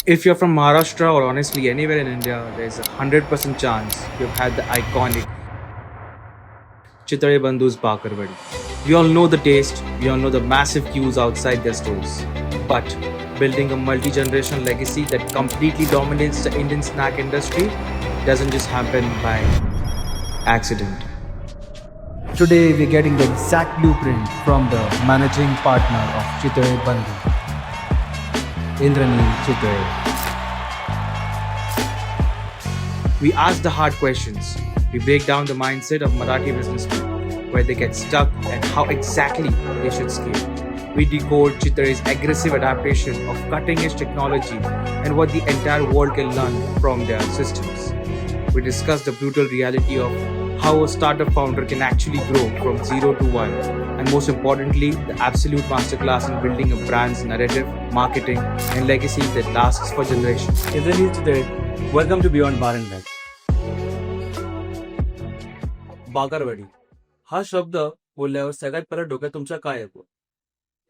If you're from Maharashtra or honestly anywhere in India, there's a 100% chance you've had the iconic Chitare Bandhu's Bakarwadi. We all know the taste, we all know the massive queues outside their stores. But building a multi generational legacy that completely dominates the Indian snack industry doesn't just happen by accident. Today we're getting the exact blueprint from the managing partner of Chitore Bandhu, Indranil Chitore. We ask the hard questions. We break down the mindset of Marathi businessmen, where they get stuck and how exactly they should scale. We decode Chitare's aggressive adaptation of cutting edge technology and what the entire world can learn from their systems. We discuss the brutal reality of how a startup founder can actually grow from zero to one, and most importantly, the absolute masterclass in building a brand's narrative, marketing, and legacy that lasts for generations. Indranil Chitore, welcome to Beyond Bar and Bag. Bakarwadi हा शब्द बोलल्यावर सगळ्यात पहिला डोक्यात तुमच्या काय येतो?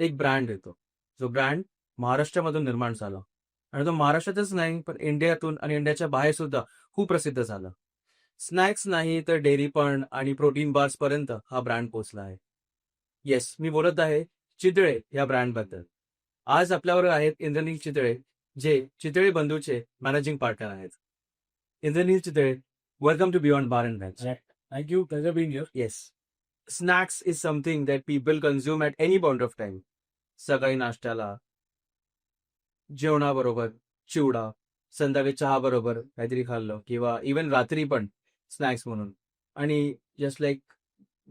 एक ब्रँड येतो, जो ब्रँड महाराष्ट्रामधून निर्माण झाला आणि तो महाराष्ट्रातच नाही पण इंडियातून आणि इंडियाच्या बाहेर सुद्धा खूप प्रसिद्ध झाला. स्नॅक्स नाही तर डेअरी पण आणि प्रोटीन बार्स पर्यंत हा ब्रँड पोहोचला आहे. येस, मी बोलत आहे चितळे या ब्रँड बद्दल. आज आपल्यावर आहेत इंद्रनील चितळे, जे चितळे बंधूचे मॅनेजिंग पार्टनर आहेत. Indraneel Chitale, welcome to beyond bar and bench. Thank you. Pleasure being here. Yes. Snacks is something that people consume at any point of time. सकाळी नाश्त्याला, जेवणाबरोबर, चिवडा, संध्याकाळी चहा बरोबर काहीतरी खाल्लं किंवा इवन रात्री पण स्नॅक्स म्हणून. आणि just like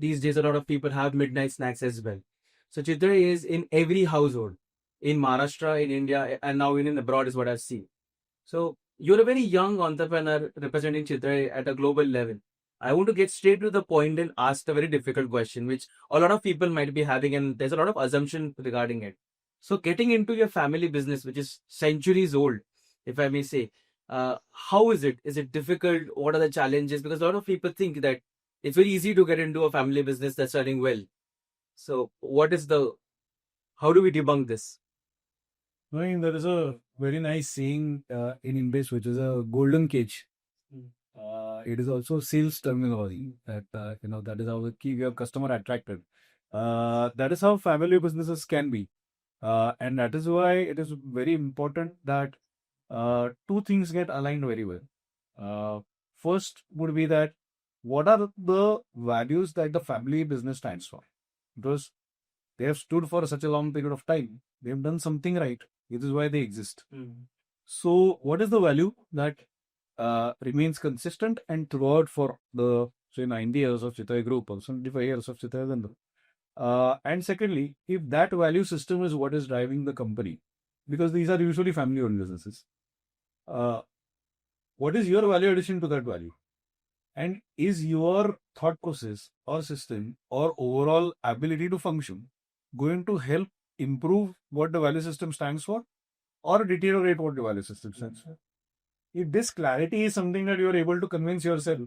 these days a lot of people have midnight snacks as well. So Chitra is in every household in Maharashtra, in India, and now even in abroad is what I've seen. So you're a very young entrepreneur representing Chitra at a global level. I want to get straight to the point and ask a very difficult question, which a lot of people might be having, and there's a lot of assumption regarding it. So, getting into your family business, which is centuries old, if I may say, how is it? Is it difficult? What are the challenges? Because a lot of people think that it's very easy to get into a family business that's running well. So, how do we debunk this? I mean, there is a very nice saying in English, which is a golden cage. It is also sales terminology that that is how we keep your customer attracted. That is how family businesses can be, and that is why it is very important that two things get aligned very well. First would be that what are the values that the family business stands for, because they have stood for such a long period of time. They have done something right. This is why they exist. So, what is the value that remains consistent and throughout for the say 90 years of Chittai Group or 75 years of Chittai Gandhu? And secondly, if that value system is what is driving the company, because these are usually family-owned businesses, what is your value addition to that value? And is your thought process or system or overall ability to function going to help improve what the value system stands for or deteriorate what the value system stands for? If this clarity is something that you are able to convince yourself,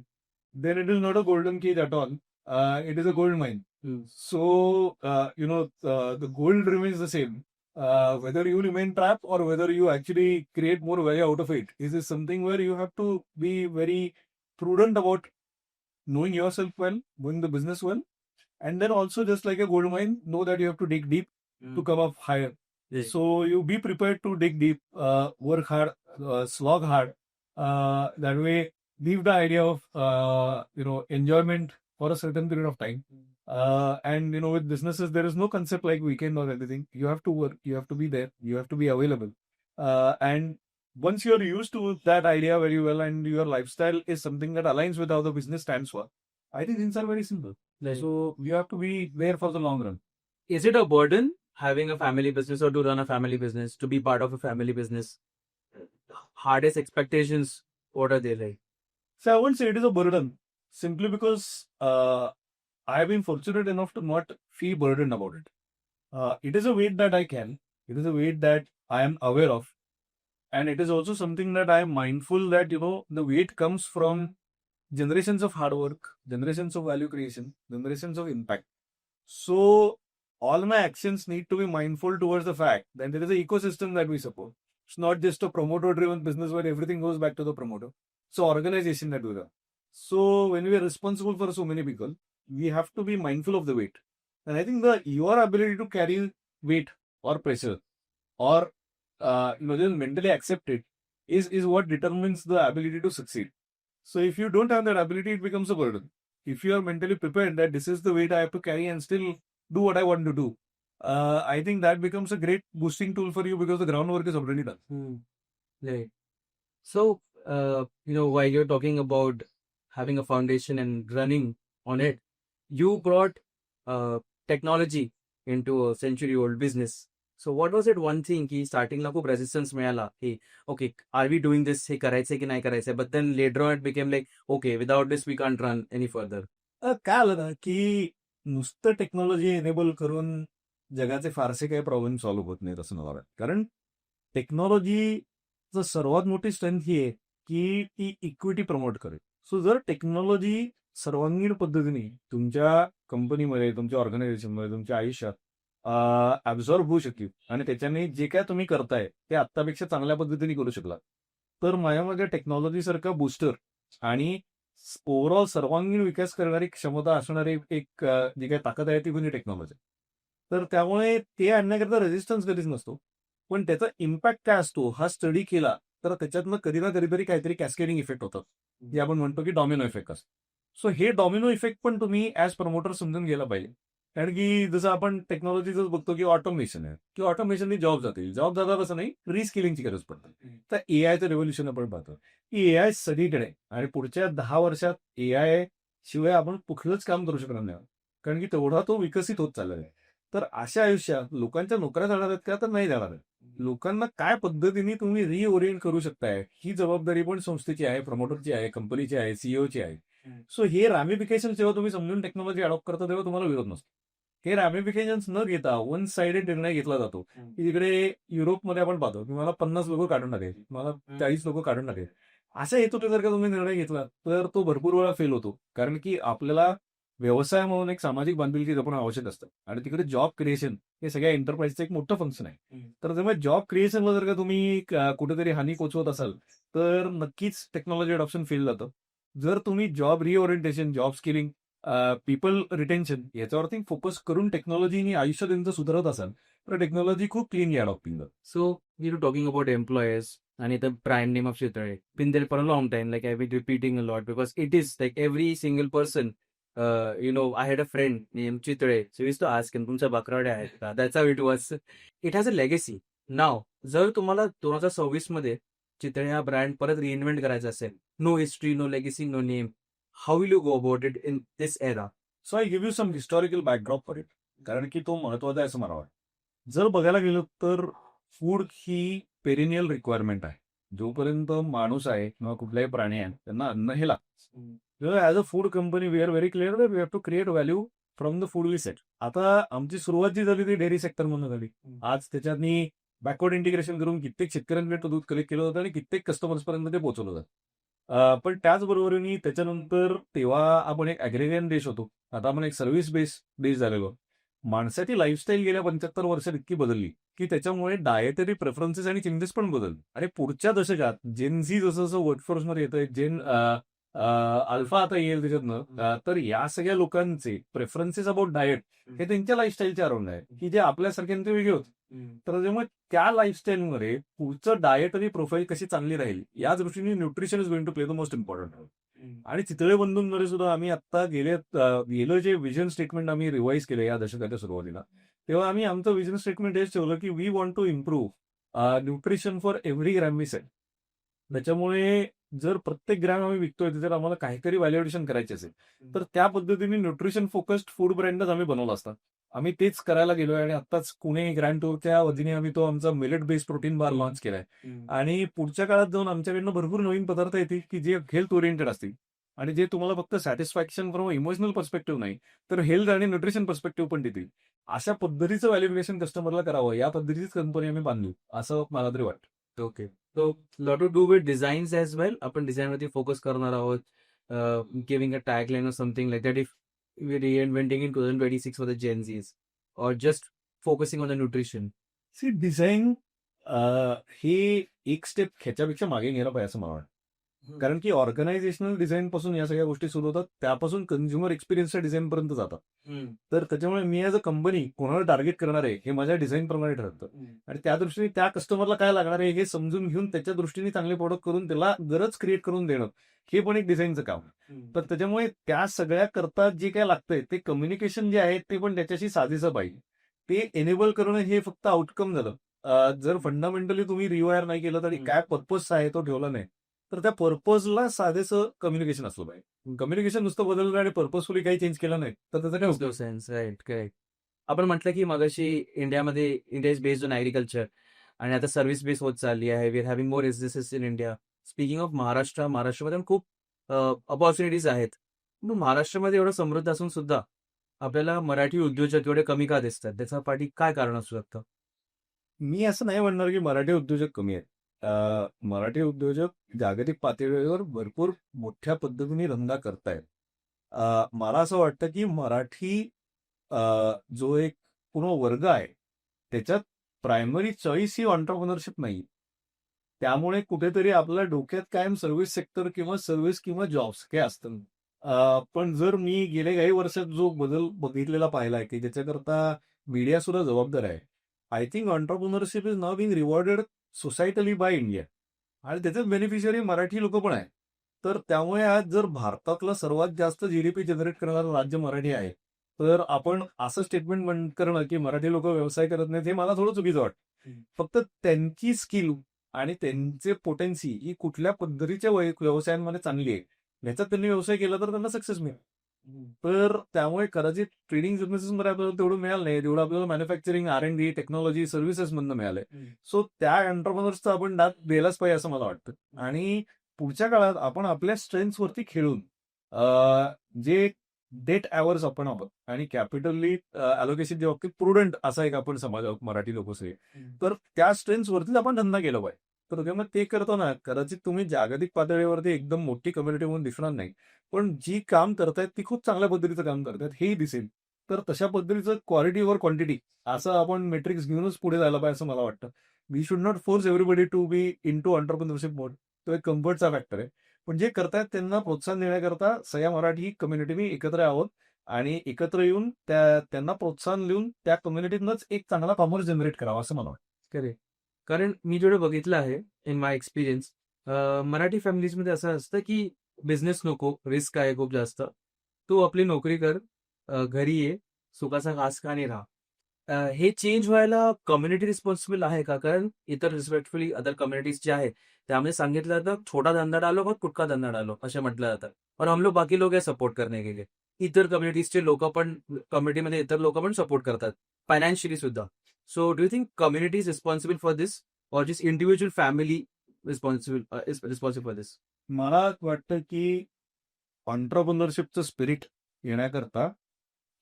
then it is not a golden cage at all. It is a gold mine. So, the gold remains the same. Whether you remain trapped or whether you actually create more value out of it, is this something where you have to be very prudent about knowing yourself well, knowing the business well, and then also just like a gold mine, know that you have to dig deep to come up higher. Yes. So you be prepared to dig deep, work hard, slog hard. That way, leave the idea of enjoyment for a certain period of time. And with businesses, there is no concept like weekend or anything. You have to work, you have to be there, you have to be available. And once you're used to that idea very well, and your lifestyle is something that aligns with how the business stands for, I think things are very simple. Right. So you have to be there for the long run. Is it a burden having a family business or to run a family business, to be part of a family business? Hardest expectations, what are they like? So I won't say it is a burden, simply because I have been fortunate enough to not feel burdened about it. It is a weight that I can. It is a weight that I am aware of. And it is also something that I am mindful that, the weight comes from generations of hard work, generations of value creation, generations of impact. So all my actions need to be mindful towards the fact that there is an ecosystem that we support. It's not just a promoter-driven business where everything goes back to the promoter. It's an organization that do that. So when we are responsible for so many people, we have to be mindful of the weight. And I think your ability to carry weight or pressure or just mentally accept it is what determines the ability to succeed. So if you don't have that ability, it becomes a burden. If you are mentally prepared that this is the weight I have to carry and still do what I want to do, I think that becomes a great boosting tool for you because the groundwork is already done. Right. So, while you're talking about having a foundation and running on it, you brought technology into a century-old business. So, what was it one thing की starting ला खूप resistance मिळाला की okay, are we doing this? हे करायचंय की नाही करायचंय? But then later on it became like, okay, without this we can't run any further. काय आलं ना की नुसतं टेक्नॉलॉजी एनेबल करून जगाचे फारसे काही प्रॉब्लेम सॉल्व्ह होत नाहीत असं मला वाटतं. कारण टेक्नॉलॉजीचं सर्वात मोठी स्ट्रेंथ ही आहे की ती इक्विटी प्रमोट करेल. सो जर टेक्नॉलॉजी सर्वांगीण पद्धतीने तुमच्या कंपनीमध्ये, तुमच्या ऑर्गनायझेशनमध्ये, तुमच्या आयुष्यात ऍब्झॉर्ब होऊ शकतील आणि त्याच्याने जे काय तुम्ही करताय ते आत्तापेक्षा चांगल्या पद्धतीने करू शकला, तर माझ्यामध्ये टेक्नॉलॉजीसारखा बूस्टर आणि ओव्हरऑल सर्वांगीण विकास करणारी क्षमता असणारी एक जी काही ताकद आहे ती म्हणजे टेक्नॉलॉजी. तर त्यामुळे ते आणण्याकरता रेजिस्टन्स कधीच नसतो, पण त्याचा इम्पॅक्ट काय असतो हा स्टडी केला तर त्याच्यातनं कधी ना कधीतरी काहीतरी कॅस्केडिंग इफेक्ट होतात, जे आपण म्हणतो की डॉमिनो इफेक्ट असतो. सो हे डॉमिनो इफेक्ट पण तुम्ही ऍज प्रमोटर समजून गेला पाहिजे. कारण की जसं आपण टेक्नॉलॉजीच बघतो की ऑटोमेशन आहे की ऑटोमेशननी जॉब जातील, जॉब जातात असं नाही, रिस्किलिंगची गरज पडते. तर एआयचं रेव्होल्युशन आपण पाहतो की एआय सगळीकडे आणि पुढच्या 10 वर्षात एआय शिवाय आपण कुठलंच काम करू शकणार नाही, कारण की तेवढा तो विकसित होत चाललेला आहे. तर अशा आयुष्यात लोकांच्या नोकऱ्या जाणार आहेत का, तर नाही जाणार आहेत. लोकांना काय पद्धतीने तुम्ही रिओरिएंट करू शकताय ही जबाबदारी पण संस्थेची आहे, प्रमोटरची आहे, कंपनीची आहे, सीईओची आहे. सो हे रॅमिफिकेशन जेव्हा तुम्ही समजून टेक्नॉलॉजी अडॉप्ट करता तेव्हा तुम्हाला विरोध नसतो. हे रॅमिफिकेशन्स न घेता वन साइडेड निर्णय घेतला जातो की तिकडे युरोपमध्ये आपण पाहतो की मला 50 लोक काढून टाकायचे, मला 40 लोक काढून टाकायचे. अशा हेतूने जर का तुम्ही निर्णय घेतला तर तो भरपूर वेळा फेल होतो, कारण की आपल्याला व्यवसाय म्हणून एक सामाजिक बांधिलकी जपणं आवश्यक असतं आणि तिकडे जॉब क्रिएशन हे सगळ्या एंटरप्राइजचं एक मोठं फंक्शन आहे. तर जेव्हा जॉब क्रिएशनला जर का तुम्ही कुठेतरी हानी पोचवत असाल तर नक्कीच टेक्नॉलॉजी अडॉप्शन फेल जातं. जर तुम्ही job reorientation, job skilling, people retention याच्यावरती फोकस करून टेक्नॉलॉजीनी आयुष्य त्यांचं सुधारत असाल तर टेक्नॉलॉजी खूप cleanly adopting. So, you're talking about employers and the prime name of Chitare. Been there for a long time. Like I've been repeating a lot because it is like every single person. I had a friend named Chitare. So we used to ask him, "तुमचा बाकराडे आहेत का?" That's how it was. It has a legacy. Now, जर तुम्हाला 2026 मध्ये चितळे हा brand परत reinvent करायचा असेल, no history, no legacy, no name, how will you go about it in this era? So I give you some historical backdrop for it, कारण की तो महत्वाचा आहे असं मला वाटतं. जर बघायला गेलं तर फूड ही पेरिनियल रिक्वायरमेंट आहे. जोपर्यंत माणूस आहे किंवा कुठलाही प्राणी आहे त्यांना अन्न हे लागतं. As a food company we are very clear we have to create value from the food we set. आता आमची सुरुवात जी झाली ती डेअरी सेक्टर म्हणून झाली. आज त्याच्यातनी बॅकवर्ड इंटिग्रेशन करून कित्येक शेतकऱ्यांकडे दूध कलेक्ट केलं होतं आणि कित्येक कस्टमर्स पर्यंत ते पोहोचवलं जातं. पण त्याचबरोबरीने त्याच्यानंतर तेव्हा आपण एक ॲग्रेरियन देश होतो, आता आपण एक सर्व्हिस बेस्ड देश झालेलो. माणसाची लाईफस्टाईल गेल्या 75 वर्षात इतकी बदलली की त्याच्यामुळे डायटरी प्रेफरन्सेस आणि चेंजेस पण बदलले. आणि पुढच्या दशकात जेनझी जसं जसं वर्कफोर्समध्ये येतंय, जेन अल्फा आता येईल त्याच्यातनं, तर या सगळ्या लोकांचे प्रेफरन्सेस अबाउट डाएट हे त्यांच्या लाईफस्टाईलच्या अराउंड आहे की जे आपल्यासारख्यांचे वेगळे होते. तर त्यामुळे त्या लाईफस्टाईलमध्ये पुढचं डाएटरी प्रोफाईल कशी चांगली राहील या दृष्टीने nutrition is going to play the most important role. आणि चितळे बंधूंमध्ये सुद्धा आम्ही आता गेलं जे विजन स्टेटमेंट आम्ही रिवाईज केलं या दशकाच्या सुरुवातीला, तेव्हा आम्ही आमचं विजन स्टेटमेंट हेच ठेवलं की we want to improve nutrition for every gram we sell. त्याच्यामुळे जर प्रत्येक ग्रॅम आम्ही विकतोय जर आम्हाला काहीतरी व्हॅल्युएशन करायचे असेल तर त्या पद्धतीने न्यूट्रिशन फोकस्ड फूड ब्रँडच आम्ही बनवला असता. आम्ही तेच करायला गेलोय आणि आताच पुणे ग्रँड टूरच्या वतीने आम्ही तो आमचा millet based protein bar launch केलाय. आणि पुढच्या काळात जाऊन आमच्याकडनं भरपूर नवीन पदार्थ येतील की जे हेल्थ ओरिएंटेड असतील आणि जे तुम्हाला फक्त सॅटिस्फॅक्शन फ्रॉम इमोशनल पर्स्पेक्टिव्ह नाही तर हेल्थ आणि न्यूट्रिशन पर्स्पेक्टिव्ह पण देतील. अशा पद्धतीचं व्हॅल्युएशन कस्टमरला करावं या पद्धतीचीच कंपनी आम्ही बांधली असं मला तरी वाटतं. Okay, so lot to do with designs as well. आपण डिझाईनवरती फोकस करणार आहोत, giving a tagline or something like that. If we reinventing in 2026 for the Gen Zs or just focusing on the nutrition? See design ही एक step ह्याच्यापेक्षा मागे गेलं पाहिजे असं मला वाटतं. कारण की ऑर्गनायझेशनल डिझाईन पासून या सगळ्या गोष्टी सुरू होतात, त्यापासून कंझ्युमर एक्सपिरियन्सच्या डिझाईन पर्यंत जातात. तर त्याच्यामुळे मी ॲज अ कंपनी कोणाला टार्गेट करणार आहे हे माझ्या डिझाईन प्रमाणे ठरतं. आणि त्या दृष्टीने त्या कस्टमरला काय लागणार आहे हे समजून घेऊन त्याच्या दृष्टीने चांगले प्रोडक्ट करून त्याला गरज क्रिएट करून देणं हे पण एक डिझाईनचं काम. तर त्याच्यामुळे त्या सगळ्या करता जे काय लागतंय ते कम्युनिकेशन जे आहे ते पण त्याच्याशी साजेसं पाहिजे. ते एनेबल करणं हे फक्त आउटकम झालं. जर फंडामेंटली तुम्ही रिवायर नाही केलं तरी काय पर्पज आहे तो ठेवला नाही तर त्या पर्पजला साधेसं कम्युनिकेशन असलं पाहिजे. कम्युनिकेशन नुसतं बदललं आणि पर्पजफुली काही चेंज केलं नाही तर त्याचा काय उपयोग? Sense right correct. आपण म्हटलं की मगाशी India is based on agriculture आणि आता सर्व्हिस बेस होत चालली आहे. We are having more businesses in India. Speaking of महाराष्ट्रामध्ये पण खूप अपॉर्च्युनिटीज आहेत. पण महाराष्ट्रामध्ये एवढं समृद्ध असून सुद्धा आपल्याला मराठी उद्योजक एवढे कमी का दिसतात? त्याच्या पाठी काय कारण असू शकतं? मी असं नाही म्हणणार की मराठी उद्योजक कमी आहेत. मराठी उद्योजक जागतिक पातळीवर भरपूर मोठ्या पद्धतीने धंदा करतायत. मला असं वाटतं की मराठी जो एक पूर्ण वर्ग आहे त्याच्यात प्रायमरी चॉईस ही ऑन्टरप्रिनरशिप नाही. त्यामुळे कुठेतरी आपल्या डोक्यात कायम सर्व्हिस सेक्टर किंवा सर्व्हिस किंवा जॉब्स हे असतं. पण जर मी गेल्या काही वर्षात जो बदल बघितलेला पाहिलाय की ज्याच्याकरता मीडिया सुद्धा जबाबदार आहे. I think entrepreneurship is now being rewarded societally by India आणि त्याचे बेनिफिशियरी मराठी लोक पण आहे. तर त्यामुळे आज जर भारतातलं सर्वात जास्त जीडीपी जनरेट करणारं राज्य मराठी आहे तर आपण असं स्टेटमेंट करणं की मराठी लोक व्यवसाय करत नाहीत हे मला थोडं चुकीचं वाटतं. फक्त त्यांची स्किल आणि त्यांचे पोटेन्सी ही कुठल्या पद्धतीच्या व्यवसायांमध्ये चांगली आहे ह्याच्यात त्यांनी व्यवसाय केला तर त्यांना सक्सेस मिळेल. तर त्यामुळे कदाचित ट्रेडिंग बिझनेसेसमध्ये आपल्याला तेवढं मिळालं नाही जेवढं आपल्याला मॅन्युफॅक्चरिंग R&D टेक्नॉलॉजी सर्व्हिसेस मधनं मिळालंय. सो त्या एंटरप्रेनर्सचा आपण दाद द्यायलाच पाहिजे असं मला वाटतं. आणि पुढच्या काळात आपण आपल्या स्ट्रेंथ्सवरती खेळून जे डेट अवर्स आपण आहोत आणि कॅपिटली अलोकेशनच्या बाबतीत प्रुडंट असा एक आपण समाज आहोत मराठी लोक सगळे. तर त्या स्ट्रेंथ्सवरतीच आपण धंदा केला पाहिजे. तर त्यामुळे ते करताना कदाचित तुम्ही जागतिक पातळीवरती एकदम मोठी कम्युनिटी म्हणून दिसणार नाही पण जी काम करतायत ती खूप चांगल्या पद्धतीचं काम करतायत हेही दिसेल. तर तशा पद्धतीचं क्वालिटीवर क्वांटिटी असं आपण मेट्रिक्स घेऊनच पुढे जायला पाहिजे असं मला वाटतं. We should not force everybody to be in to entrepreneurship mode. तो एक कम्फर्टचा फॅक्टर आहे. पण जे करतायत त्यांना प्रोत्साहन देण्याकरता सगळ्या मराठी कम्युनिटीने एकत्र आहोत आणि एकत्र येऊन त्यांना प्रोत्साहन देऊन त्या कम्युनिटीतनंच एक चांगला कॉमर्स जनरेट करावा असं मला वाटतं. करेक्ट. कारण मी जेवढं बघितलं आहे इन माय एक्सपिरियन्स मराठी फॅमिलीजमध्ये असं असतं की बिझनेस नको, रिस्क आहे खूप जास्त. तू आपली नोकरी कर, घरी ये, सुखाचा घास खा आणि राहा. हे चेंज व्हायला कम्युनिटी रिस्पॉन्सिबल आहे का? कारण इतर रिस्पेक्टफुली अदर कम्युनिटीज जे आहे त्यामध्ये सांगितलं जातं छोटा धंदा डालो बहुत कुटका धंदा डालो असं म्हटलं जातं. और हम लोग बाकी लोग सपोर्ट करने के लिए. इतर कम्युनिटीजचे लोक पण कम्युनिटीमध्ये इतर लोक पण सपोर्ट करतात फायनान्शियली सुद्धा. So do you think community is responsible for this और जिस individual family responsible for this? मला वाटतं की ऑन्टरप्रिनरशिपचं स्पिरिट येण्याकरता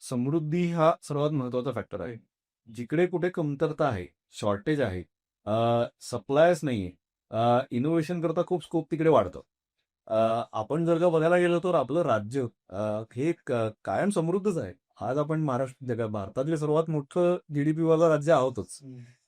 समृद्धी हा सर्वात महत्वाचा फॅक्टर आहे. जिकडे कुठे कमतरता आहे, शॉर्टेज आहे, सप्लायच नाहीये, इनोव्हेशन करता खूप स्कोप तिकडे वाढतं. आपण जर का बघायला गेलो तर आपलं राज्य हे कायम समृद्धच आहे. आज आपण भारतातले सर्वात मोठं जीडीपी वाला राज्य आहोतच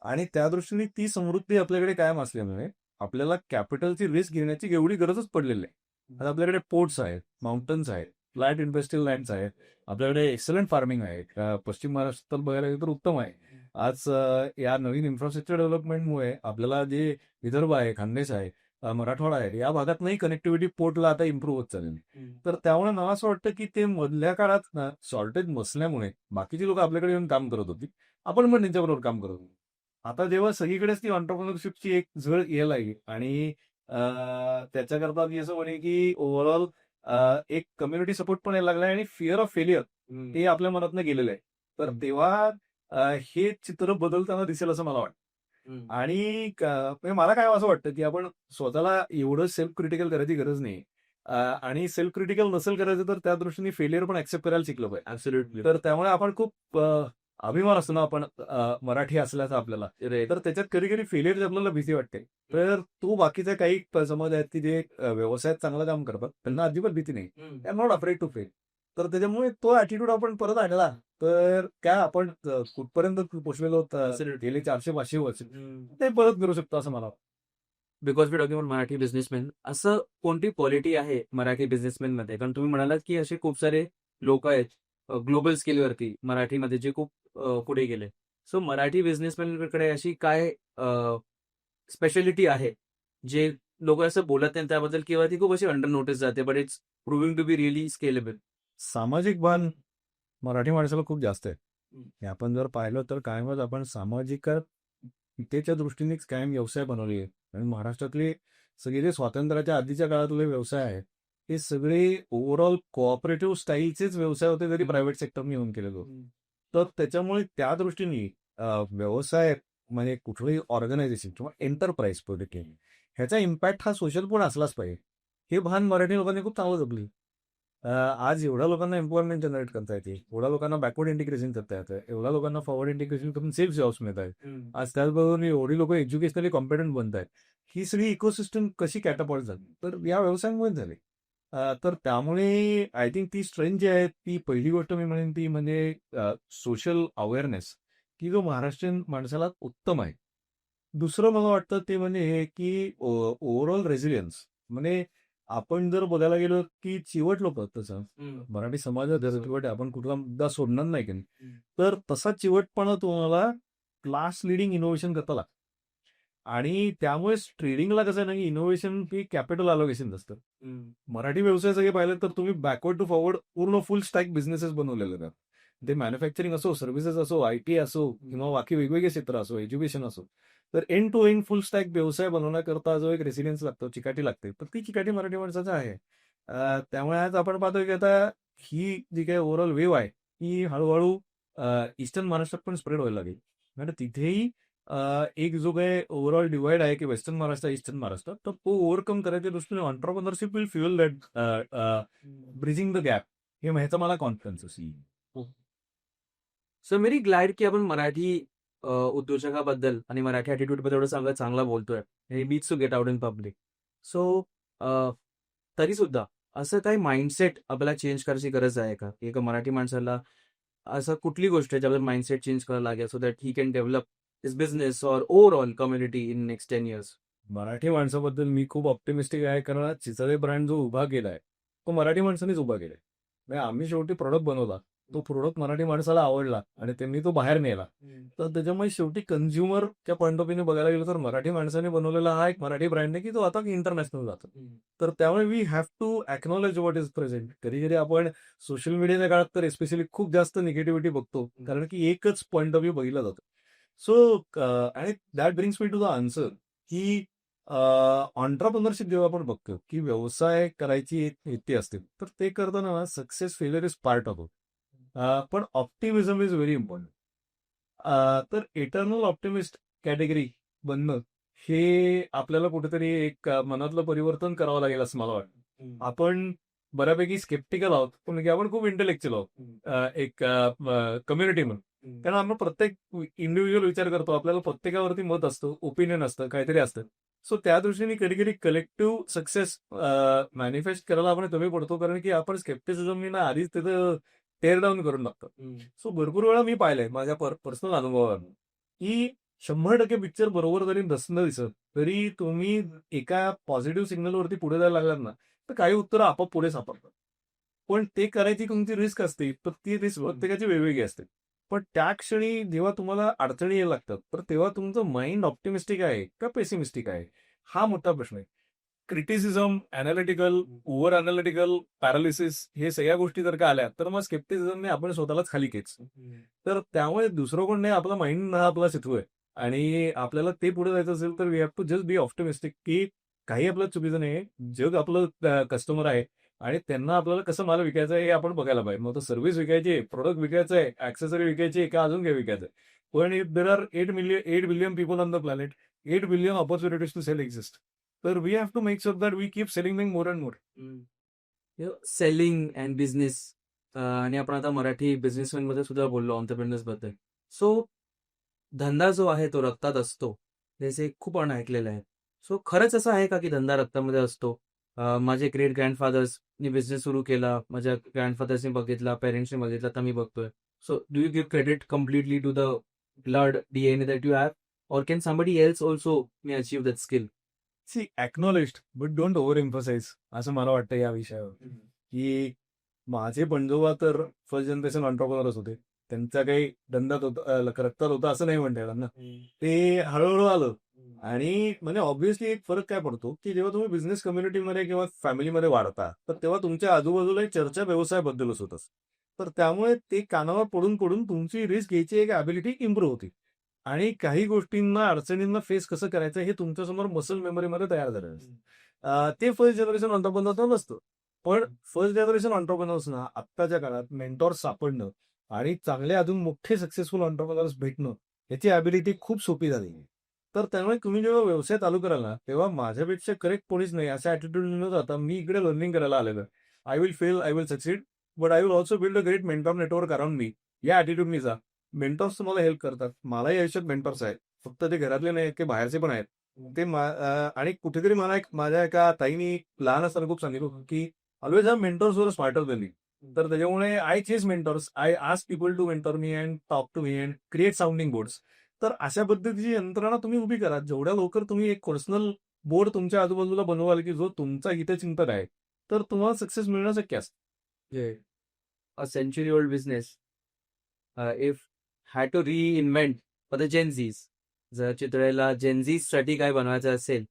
आणि त्या दृष्टीने ती समृद्धी आपल्याकडे कायम असल्यामुळे आपल्याला कॅपिटलची रिस्क घेण्याची एवढी गरजच पडलेली आहे. आज आपल्याकडे पोर्ट्स आहेत, माउंटन्स आहेत, फ्लॅट इंडस्ट्रियल लँड्स आहेत, आपल्याकडे एक्सलंट फार्मिंग आहे. पश्चिम महाराष्ट्रात बघायला गेलं तर उत्तम आहे. आज या नवीन इन्फ्रास्ट्रक्चर डेव्हलपमेंटमुळे आपल्याला जे विदर्भ आहे, खानदेश आहे, मराठवाडा आहे या भागातही कनेक्टिव्हिटी पोर्टला आता इम्प्रूव्ह होत चालली. तर त्यामुळे मला असं वाटतं की ते मधल्या काळात ना शॉर्टेज नसल्यामुळे बाकीची लोक आपल्याकडे येऊन काम करत होती. आपण पण त्यांच्याबरोबर काम करत होतो. आता जेव्हा सगळीकडेच ती ऑन्टरप्रिनरशिपची एक झळ यायला लागली आणि त्याच्याकरता मी असं म्हणेन की ओव्हरऑल एक कम्युनिटी सपोर्ट पण यायला लागलाय आणि फिअर ऑफ फेलियर हे आपल्या मनातनं गेलेलं आहे. तर तेव्हा हे चित्र बदलताना दिसेल असं मला वाटतं. आणि म्हणजे मला काय असं वाटतं की आपण स्वतःला एवढं सेल्फ क्रिटिकल करायची गरज नाही. आणि सेल्फ क्रिटिकल नसेल करायचं तर त्या दृष्टीने फेलियर पण ऍक्सेप्ट करायला शिकलं पाहिजे. ऍब्सोल्युटली. तर त्यामुळे आपण खूप अभिमान असतो ना आपण मराठी असल्याचा आपल्याला. तर त्याच्यात कधी कधी फेलियरची आपल्याला भीती वाटते. तर तो बाकीच्या काही समाज आहेत की जे व्यवसायात चांगलं काम करतात त्यांना अजिबात भीती नाही. They are not afraid to fail. तर त्याच्यामुळे तो ऍटिट्यूड आपण परत आणला तर काय आपण कुठपर्यंत पोचलेलो गेले 400-500 वर्ष ते परत करू शकतो असं मला वाटतं. Because we talking about Marathi businessman, असं कोणती क्वालिटी आहे मराठी बिझनेसमॅन मध्ये? कारण तुम्ही म्हणालात की असे खूप सारे लोक आहेत ग्लोबल स्केलवरती मराठीमध्ये जे खूप पुढे गेले. सो मराठी बिझनेसमॅनकडे अशी काय स्पेशालिटी आहे जे लोक असं बोलत नाही त्याबद्दल, किंवा ती खूप अशी अंडर नोटीस जाते, but it's proving to be really scalable? सामाजिक भान मराठी माणसाला खूप जास्त आहे. हम्म. हे आपण जर पाहिलं तर कायमच आपण सामाजिकतेच्या दृष्टीनेच कायम व्यवसाय बनवले आहे. आणि महाराष्ट्रातले सगळे जे स्वातंत्र्याच्या आधीच्या काळातले व्यवसाय आहेत हे सगळे ओव्हरऑल कोऑपरेटिव्ह स्टाईलचेच व्यवसाय होते, जरी प्रायव्हेट सेक्टरने येऊन केलेलो. तर त्याच्यामुळे त्या दृष्टीने व्यवसाय म्हणजे कुठलंही ऑर्गनायझेशन किंवा एंटरप्राइज प्रोजेक्ट ह्याचा इम्पॅक्ट हा सोशल पण असलाच पाहिजे. हे भान मराठी लोकांनी खूप चांगलं जपली. आज एवढ्या लोकांना एम्प्लॉयमेंट जनरेट करता येते, एवढ्या लोकांना बॅकवर्ड इंटिग्रेशन करता येतं, एवढ्या लोकांना फॉरवर्ड इंटिग्रेशन करून सेल्स जॉब्स मिळत आहेत. आज त्याचबरोबर एवढी लोक एज्युकेशनली कॉम्पिटंट बनत आहेत. ही सगळी इकोसिस्टम कशी कॅटापॉल्ट झाली तर या व्यवसायांमुळे झाली. तर त्यामुळे आय थिंक ती स्ट्रेंथ जी आहे ती पहिली गोष्ट मी म्हणेन ती म्हणजे सोशल अवेअरनेस की जो महाराष्ट्रीयन माणसाला उत्तम आहे. दुसरं मला वाटतं ते म्हणजे हे की ओव्हरऑल रेझिलियन्स. म्हणजे आपण जर बघायला गेलो की चिवट लोक तसं मराठी समाजात चिवट आहे, आपण कुठला मुद्दा सोडणार नाही की नाही. तर तसा चिवटपणा तुम्हाला क्लास लिडिंग इनोव्हेशन करता लागतं. आणि त्यामुळे ट्रेडिंगला कसं आहे ना की इनोव्हेशन ही कॅपिटल अलोकेशन असतं. मराठी व्यवसाय सगळे पाहिलं तर तुम्ही बॅकवर्ड टू फॉरवर्ड पूर्ण फुल स्टॅक बिझनेसेस बनवलेले आहेत. ते मॅन्युफॅक्चरिंग असो, सर्व्हिसेस असो, आयटी असो किंवा बाकी वेगवेगळे क्षेत्र असो, एज्युकेशन असो. तर end to end full stack व्यवसाय बनवण्याकरता जो एक रेसिलियन्स लागतो, चिकाटी लागते, तर ती चिकाटी मराठी माणसाचं आहे. त्यामुळे आज आपण पाहतोय की आता ही जी काही ओव्हरऑल वेव्ह आहे ही हळूहळू ईस्टर्न महाराष्ट्रात पण स्प्रेड व्हायला लागेल. म्हणजे तिथेही एक जो काही ओव्हरऑल डिवाइड आहे की वेस्टर्न महाराष्ट्र, ईस्टर्न महाराष्ट्र, तर तो ओव्हरकम करायच्या दृष्टीने entrepreneurship will fuel that bridging the gap. हे ह्याचा मला कॉन्फिडन्स असेल. सो व्हेरी ग्लॅड की आपण मराठी उद्योजकाबद्दल आणि मराठी ॲटिट्यूड बद्दल एवढं चांगलं बोलतोय. हे beats to get out in public. So तरी सुद्धा असं काही माइंडसेट आपल्याला चेंज करायची गरज आहे का? की एका मराठी माणसाला असं कुठली गोष्ट आहे ज्याबद्दल माइंडसेट चेंज करायला लागेल so that he can develop his business or overall community in next 10 years? Marathi माणसाबद्दल मी खूप ऑप्टिमिस्टिक आहे, कारण आज चितळे ब्रँड जो उभा केलाय तो मराठी माणसानेच उभा केलाय. म्हणजे आम्ही शेवटी प्रोडक्ट बनवला, तो प्रोडक्ट मराठी माणसाला आवडला आणि त्यांनी तो बाहेर नेला. तर त्याच्यामुळे शेवटी कंझ्युमरच्या पॉईंट ऑफ व्ह्यूने बघायला गेलं तर मराठी माणसाने बनवलेला हा एक मराठी ब्रँड आहे की तो आता इंटरनॅशनल जातो. तर त्यामुळे we have to acknowledge what is present. कधी कधी आपण सोशल मीडियाच्या काळात तर एस्पेशली खूप जास्त निगेटिव्हिटी बघतो, कारण की एकच पॉईंट ऑफ व्ह्यू बघितला जातो. सो आणि that brings me to the answer की ऑन्टरप्रिनरशिप जेव्हा आपण बघतो की व्यवसाय करायची एक नीती असते, तर ते करताना success failure is part of it. पण ऑप्टिमिझम इज व्हेरी इम्पॉर्टंट. तर इटर्नल ऑप्टिमिस्ट कॅटेगरी बनणं हे आपल्याला कुठेतरी एक मनातलं परिवर्तन करावं लागेल असं मला वाटतं. आपण बऱ्यापैकी स्केप्टिकल आहोत, पण आपण खूप इंटेलेक्च्युअल आहोत एक कम्युनिटी म्हणून. कारण आपण प्रत्येक इंडिव्हिज्युअल विचार करतो, आपल्याला प्रत्येकावरती मत असतं, ओपिनियन असतं, काहीतरी असतं. सो त्या दृष्टीने कधी कधी कलेक्टिव्ह सक्सेस मॅनिफेस्ट करायला आपण कमी पडतो, कारण की आपण स्केप्टिसिझम आधीच तिथं टेअर डाऊन करून टाकतो. सो भरपूर वेळा मी पाहिलंय माझ्या पर्सनल अनुभवावरून की 100% पिक्चर बरोबर जरी नसणं दिसत तरी तुम्ही एका पॉझिटिव्ह सिग्नलवरती पुढे जायला लागलात ना, तर काही उत्तरं आपोआप पुढे सापडतात. पण ते करायची तुमची रिस्क असते, तर ती रिस्क प्रत्येकाची वेगवेगळी असते. पण त्या क्षणी जेव्हा तुम्हाला अडचणी यायला लागतात, तर तेव्हा तुमचं माइंड ऑप्टिमिस्टिक आहे का पेसिमिस्टिक आहे, हा मोठा प्रश्न आहे. Criticism, analytical, over analytical, paralysis हे सगळ्या गोष्टी जर का आल्या, तर मग स्केप्टिसिझमने आपण स्वतःलाच खाली खेच. तर त्यामुळे दुसरं कोण नाही, आपला माइंड हा आपला शत्रू आहे. आणि आपल्याला ते पुढे जायचं असेल तर we have to just be optimistic की काही आपलं चुकीचं नाही. जग आपलं कस्टमर आहे आणि त्यांना आपल्याला कसं माल विकायचं आहे हे आपण बघायला पाहिजे. मग सर्व्हिस विकायची आहे, प्रोडक्ट विकायचं आहे, ऍक्सेसरी विकायची आहे, का अजून काय विकायचं आहे. पण if there are 8 billion people on the planet, 8 billion opportunities to sell exist. तर we have to make sure that we keep selling them more and more. Selling and business, आणि आपण आता मराठी बिझनेसमॅन मध्ये सुद्धा बोललो, ऑन्टरप्रिनर्स बद्दल. So धंदा जो आहे तो रक्तात असतो, जसे खूप आपण ऐकलेलं आहे. सो खरंच असं आहे का की धंदा रक्तामध्ये असतो? माझे ग्रेट ग्रँडफादर्सनी बिझनेस सुरू केला, माझ्या ग्रँडफादर्सनी बघितला, पेरेंट्सनी बघितला, तर मी बघतोय. So do you give credit completely to the blood DNA that you have, or can somebody else also may achieve that skill? See acknowledged but don't over emphasise असं मला वाटतं या विषयावर, की माझे पणजोबा तर फर्स्ट जनरेशन ऑन्टरप्रेनरच होते. त्यांचा काही धंदात होता, रक्तात होता असं नाही म्हणता येणार ना. ते हळूहळू आलं. आणि म्हणजे ऑब्व्हियसली एक फरक काय पडतो, की जेव्हा तुम्ही बिझनेस कम्युनिटीमध्ये किंवा फॅमिलीमध्ये वाढता, तर तेव्हा तुमच्या आजूबाजूला चर्चा व्यवसायाबद्दलच होत असते. तर त्यामुळे ते कानावर पडून पडून तुमची रिस्क घ्यायची एक ॲबिलिटी इम्प्रूव्ह होती. आणि काही गोष्टींना, अडचणींना फेस कसं करायचं हे तुमच्यासमोर मसल मेमरीमध्ये तयार झालेलं असतं. ते फर्स्ट जनरेशन ऑन्टरप्रेनर्सना नसतं. पण फर्स्ट जनरेशन ऑन्टरप्रेनर्सना आत्ताच्या काळात मेंटॉर सापडणं आणि चांगले अजून मोठे सक्सेसफुल ऑन्टरप्रेनर्स भेटणं याची ॲबिलिटी खूप सोपी झाली आहे. तर त्यामुळे तुम्ही जेव्हा व्यवसाय चालू कराल ना, तेव्हा माझ्यापेक्षा करेक्ट कोणीच नाही अशा ॲटिट्यूड न जाता मी इकडे लर्निंग करायला आलेलो आहे. I will fail, I will succeed, but I will also build a great mentor network around me. या ॲटिट्यूडनी जा. मेंटॉर्स तुम्हाला हेल्प करतात. मलाही आयुष्यात मेंटॉर्स आहेत. फक्त ते घरातले नाही आहेत, ते बाहेरचे पण आहेत. ते आणि कुठेतरी मला माझ्या एका ताईनी लहान असताना खूप सांगितलं होतं, की always have mentors were smarter than me. तर त्याच्यामुळे I chase mentors. I ask people to mentor me and talk to me and create sounding boards. तर अशा पद्धतीची यंत्रणा तुम्ही उभी करा. जेवढ्या लवकर तुम्ही एक पर्सनल बोर्ड तुमच्या आजूबाजूला बनवाल, की जो तुमचा हितचिंतक आहे, तर तुम्हाला सक्सेस मिळणं शक्य असतं. Yeah. A century-old business, if had to reinvent for the Gen Zs, जर चितळेला Gen Zs साठी काय बनवायचं असेल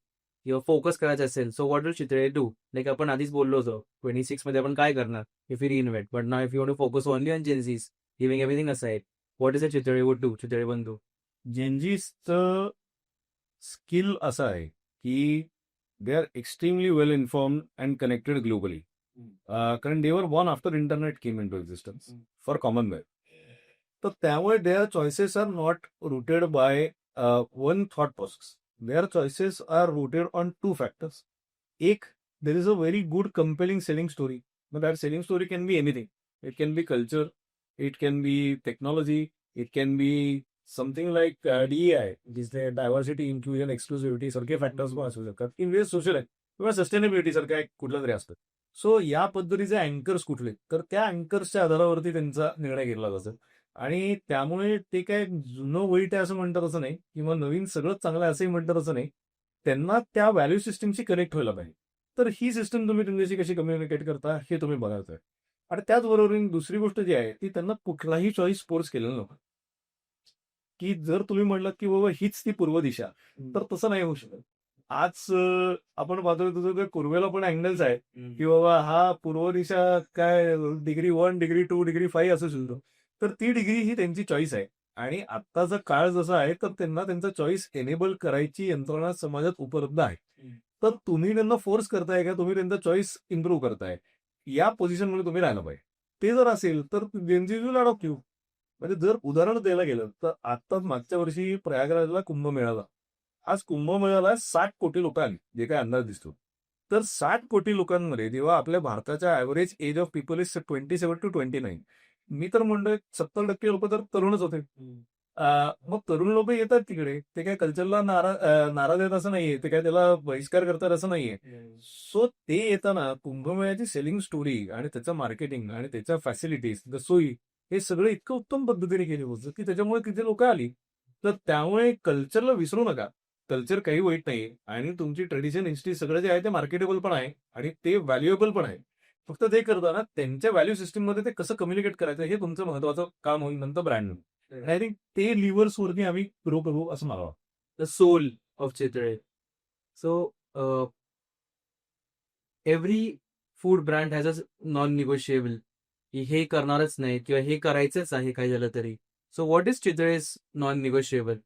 किंवा फोकस करायचं असेल, so what will Chitale do? Like आपण आधीच बोललो होतो 26 मध्ये आपण काय करणार if you reinvent, but now if you want to focus only on Gen Zs, giving everything aside, what is a Chitale would do, Chitale Bandhu? जेनजीचं स्किल असं आहे, की they are extremely well informed and connected globally. कारण they were born after internet came in to existence for commonwealth. तर त्यामुळे their choices are not rooted by one thought process. Their choices are rooted on two factors. एक, there is a very good compelling selling story. That selling story can be anything. It can be culture, it can be technology, it can be something like DEI, जिथे diversity, inclusion, exclusivity सारखे factors पण असू शकतात. In social आहे किंवा sustainability सारखं एक कुठलं तरी असतं. सो या पद्धतीचे अँकर्स कुठले, तर त्या अँकर्सच्या आधारावरती त्यांचा निर्णय घेतला जातो. आणि त्यामुळे ते काय जुनं वाईट आहे असं म्हणतात असं नाही, किंवा नवीन सगळंच चांगलं आहे असंही म्हणतात असं नाही. त्यांना त्या व्हॅल्यू सिस्टीमशी कनेक्ट व्हायला पाहिजे. तर ही सिस्टम तुम्ही त्यांच्याशी कशी कम्युनिकेट करता हे तुम्ही बघायचं आहे. आणि त्याचबरोबर दुसरी गोष्ट जी आहे ती त्यांना कुठलाही चॉईस फोर्स केलेला नको. की जर तुम्ही म्हणलात की बाबा हीच ती पूर्व दिशा, तर तसं नाही होऊ शकत. आज आपण पाहतोय तुझं ते पूर्वेला पण अँगल्स आहे, की बाबा हा पूर्व दिशा काय डिग्री 1, डिग्री 2, डिग्री 5 असू शकतो. तर ती डिग्री ही त्यांची चॉईस आहे. आणि आत्ताचा काळ जसा आहे तर त्यांना त्यांचा चॉईस एनेबल करायची यंत्रणा समाजात उपलब्ध आहे. तर तुम्ही त्यांना फोर्स करताय का तुम्ही त्यांचा चॉईस इम्प्रूव्ह करताय, या पोझिशनमध्ये तुम्ही राहायला पाहिजे. ते जर असेल तर जेनजी विल अडॉप्ट यू. म्हणजे जर उदाहरण द्यायला गेलं तर आत्ताच मागच्या वर्षी प्रयागराजला कुंभमेळाला, आज कुंभमेळ्याला 60 कोटी लोक आली, जे काही अंदाज दिसतो. तर 60 कोटी लोकांमध्ये जेव्हा आपल्या भारताच्या average age of people is 27 to 29, मी तर म्हणतोय 70% लोक तर तरुणच होते. मग तरुण लोक येतात तिकडे, ते काय कल्चरला नाराज आहेत असं नाहीये, ते काय त्याला बहिष्कार करतात असं नाहीये. सो ते येताना कुंभमेळ्याची सेलिंग स्टोरी आणि त्याचं मार्केटिंग आणि त्याच्या फॅसिलिटीज, सोयी, हे सगळं इतकं उत्तम पद्धतीने केलं होतं की त्याच्यामुळे तिथे लोक आली. तर त्यामुळे कल्चरला विसरू नका. कल्चर काही वाईट नाहीये आणि तुमची ट्रेडिशन, हिस्ट्री सगळं जे आहे ते मार्केटेबल पण आहे आणि ते व्हॅल्युएबल पण आहे. फक्त ते करताना त्यांच्या व्हॅल्यू सिस्टीममध्ये ते कसं कम्युनिकेट करायचं हे तुमचं महत्वाचं काम होईल नंतर ब्रँड. आय थिंक ते लिव्हर्स वरती आम्ही ग्रो करू असं मला वाटतं. The soul of Chitre. So, every food brand has a non-negotiable. की हे करणारच नाही किंवा हे करायचंच आहे काही झालं तरी. So what is Chitale's non-negotiable?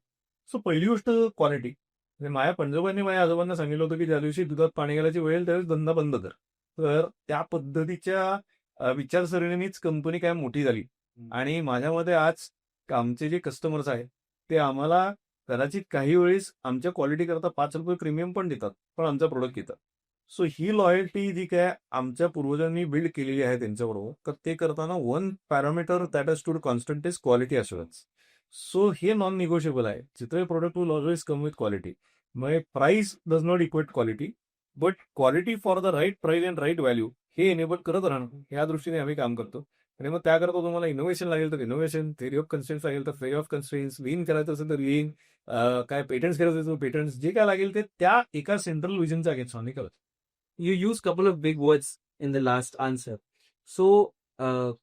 So पहिली गोष्ट क्वालिटी. म्हणजे माझ्या पणजोबांनी माझ्या आजोबांना सांगितलं होतं की ज्या दिवशी दुधात पाणी घालायची वेळ त्यावेळेस धंदा बंद कर. तर त्या पद्धतीच्या विचारसरणीनेच कंपनी काय मोठी झाली. आणि माझ्या मते आज आमचे जे कस्टमर्स आहेत ते आम्हाला कदाचित काही वेळेस आमच्या क्वालिटी करता ₹5 प्रीमियम पण देतात, पण आमचा प्रोडक्ट घेतात. सो ही लॉयल्टी जी काय आमच्या पूर्वजांनी बिल्ड केलेली आहे त्यांच्याबरोबर, तर ते करताना one parameter that has stood constant is quality assurance. So हे नॉन निगोशिएबल आहे. Chitale product will always come with quality. मग price does not equate quality, but quality for the right price and right value हे enable करत राहणं या दृष्टीने आम्ही काम करतो. आणि मग त्याकरता तुम्हाला इनोव्हेशन लागेल तर इनोव्हेशन, थेरी ऑफ कन्स्ट्रेन्स लागेल तर थेरी ऑफ कन्स्ट्रेन्स, लीन करायचं असेल तर लीन, काय पेटंट्स करायचं असेल तर पेटंट्स, जे काय लागेल ते त्या एका सेंट्रल विजनच्या अगेन्स्ट आम्ही करतो. You use couple of big words in the last answer. So,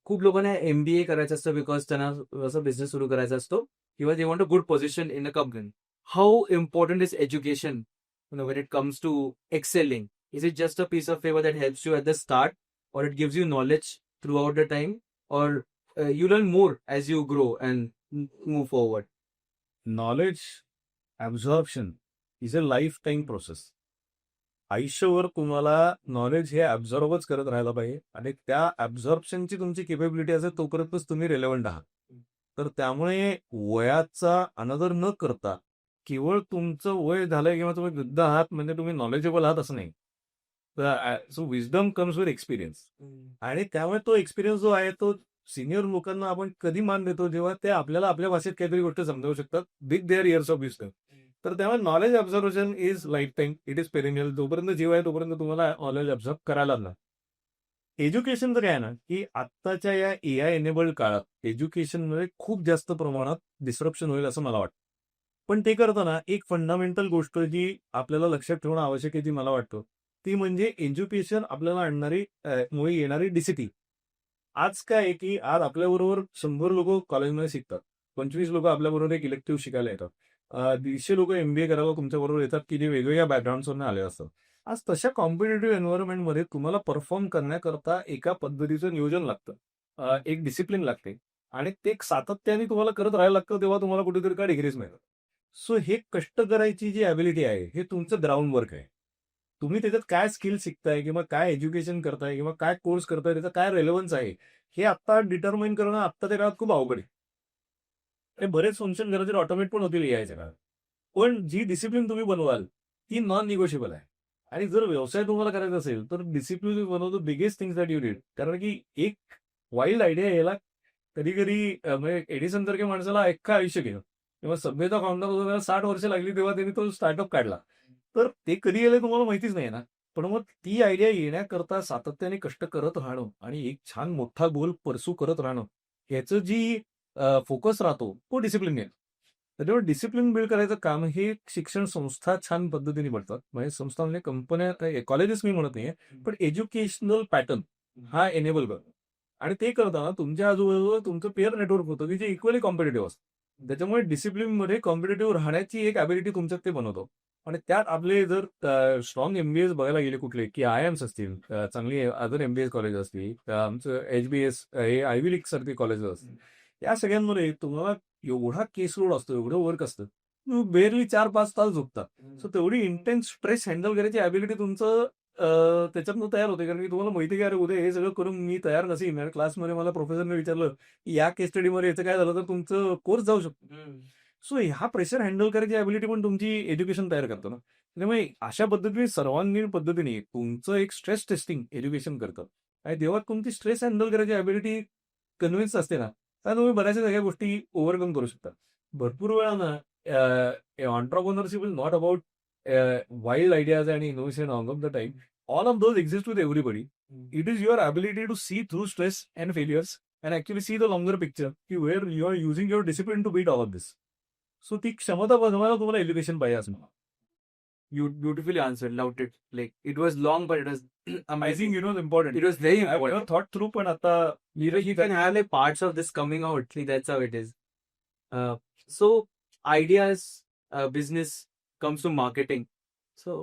खूप लोकांना MBA करायचं असतं बिकॉज त्यांना असं बिझनेस सुरू करायचा असतो किंवा they want a good position in a company. How important is education when it comes to excelling? Is it just a piece of paper that helps you at the start, or it gives you knowledge throughout the time, or you learn more as you grow and move forward? Knowledge absorption is a life time process. आयुष्यभर तुम्हाला knowledge हे ॲब्झॉर्बच करत राहायला पाहिजे आणि त्या ॲब्झॉर्प्शनची तुमची capability असेल तोपर्यंतच तुम्ही रेलेव्हंट आहात. तर त्यामुळे वयाचा अनादर न करता केवळ तुमचं वय झालंय किंवा तुम्ही वृद्ध आहात म्हणजे तुम्ही नॉलेजेबल आहात असं नाही. So wisdom comes with experience. आणि त्यामुळे तो एक्सपिरियन्स जो आहे तो सिनियर लोकांना आपण कधी मान देतो जेव्हा ते आपल्याला आपल्या भाषेत काहीतरी गोष्ट समजावू शकतात with their years of wisdom. तर त्यामुळे knowledge observation is life time, it is perennial. जोपर्यंत जीव आहे तोपर्यंत तुम्हाला नॉलेज ऑब्झर्व करायला लागणार. एज्युकेशन तर काय आहे ना की आत्ताच्या या AI एनेबल्ड काळात एज्युकेशनमध्ये खूप जास्त प्रमाणात डिस्ट्रप्शन होईल असं मला वाटतं. पण ते करताना एक फंडामेंटल गोष्ट जी आपल्याला लक्षात ठेवणं आवश्यक आहे ती मला वाटतं ती म्हणजे एज्युकेशन आपल्याला आणणारी मुळे येणारी डिसिप्लिन. आज काय आहे की आज आपल्याबरोबर 100 लोक कॉलेजमध्ये शिकतात, 25 लोक आपल्याबरोबर एक इलेक्टिव्ह शिकायला येतात, 150 लोक MBA करायला तुमच्याबरोबर येतात की जे वेगवेगळ्या बॅकग्राऊंडवरून आले असतात. आज तशा कॉम्पिटेटिव्ह एन्व्हायरमेंटमध्ये तुम्हाला परफॉर्म करण्याकरता एका पद्धतीचं नियोजन लागतं, एक डिसिप्लिन लागते आणि ते सातत्याने तुम्हाला करत राहायला लागतं तेव्हा तुम्हाला कुठेतरी काय डिग्रीज मिळतात. सो हे कष्ट करायची जी ॲबिलिटी आहे हे तुमचं ग्राउंड वर्क आहे. तुम्ही त्याच्यात काय स्किल शिकताय किंवा काय एज्युकेशन करताय किंवा काय कोर्स करताय त्याचा काय रेलेव्हन्स आहे हे आता डिटर्माइन करणं आत्ताच्या काळात खूप अवघड आहे. हे बरेच फंक्शन कदाचित ऑटोमेट पण होतील यायच्या काळात. पण जी डिसिप्लिन तुम्ही बनवाल ती नॉन निगोशिएबल आहे. आणि जर व्यवसाय तुम्हाला करायचा असेल तर discipline is one of the biggest things that you need. कारण की एक वाईल्ड आयडिया यायला कधी कधी म्हणजे एडिसन सारख्या माणसाला अख्खं आयुष्य गेलं किंवा सभ्यता फाउंडर होता त्याला 60 वर्ष लागली तेव्हा त्यांनी तो स्टार्टअप काढला. तर ते कधी गेले तुम्हाला माहितीच नाही ना. पण मग ती आयडिया येण्याकरता सातत्याने कष्ट करत राहणं आणि एक छान मोठा गोल परसू करत राहणं याचं जी फोकस राहतो तो डिसिप्लिन आहे. त्याच्यामुळे डिसिप्लिन बिल्ड करायचं काम हे शिक्षण संस्था छान पद्धतीने करतात. म्हणजे संस्था म्हणजे कंपन्या, कॉलेजेस मी म्हणत नाहीये, पण एज्युकेशनल पॅटर्न हा एनेबल करतो. आणि ते करताना तुमच्या आजूबाजूला तुमचं पेअर नेटवर्क होतं की जे इक्वली कॉम्पिटेटिव्ह असतं. त्याच्यामुळे डिसिप्लिनमध्ये कॉम्पिटेटिव्ह राहण्याची एक ॲबिलिटी तुमच्यात ते बनवतो. आणि त्यात आपले जर स्ट्रॉंग MBAs बघायला गेले कुठले की IIMs असतील, चांगली अदर MBA कॉलेज असतील, आमचं HBS हे आयव्ही लीग सारखे कॉलेजेस असतील, या सगळ्यांमध्ये तुम्हाला एवढा केस लोड असतो, एवढं वर्क असतं, तुम्ही बेअरली 4-5 तास झोपता. सो तेवढी इंटेन्स स्ट्रेस हँडल करायची ॲबिलिटी तुमचं त्याच्यातनं तयार होते. कारण की तुम्हाला माहिती आहे की अरे उद्या हे सगळं करून मी तयार नसेन. आणि क्लासमध्ये मला प्रोफेसरने विचारलं की या केस स्टडीमध्ये याचं काय झालं तर तुमचं कोर्स जाऊ शकतो. सो ह्या प्रेशर हँडल करायची ॲबिलिटी पण तुमची एज्युकेशन तयार करतं ना. त्यामुळे अशा पद्धतीने सर्वांगीण पद्धतीने तुमचं एक स्ट्रेस टेस्टिंग एज्युकेशन करतं. आणि जेव्हा तुमची स्ट्रेस हँडल करायची ॲबिलिटी कन्व्हिन्स असते ना तर तुम्ही बऱ्याचशा सगळ्या गोष्टी ओव्हरकम करू शकता. भरपूर वेळा ना entrepreneurship is not about wild ideas आणि innovation all of the time. All of those exist with everybody. It is your ability to see through stress and failures and actually see the longer picture की where you are using your discipline to beat all of this. So ती क्षमता बनवायला तुम्हाला education पाहिजे असं. You beautifully answered, loved it. Like it was long, but it was I amazing. think it was important. It was very I've important. never thought through पण आता You can have like parts of this coming out. See, that's how it is. So ideas, business comes to marketing. So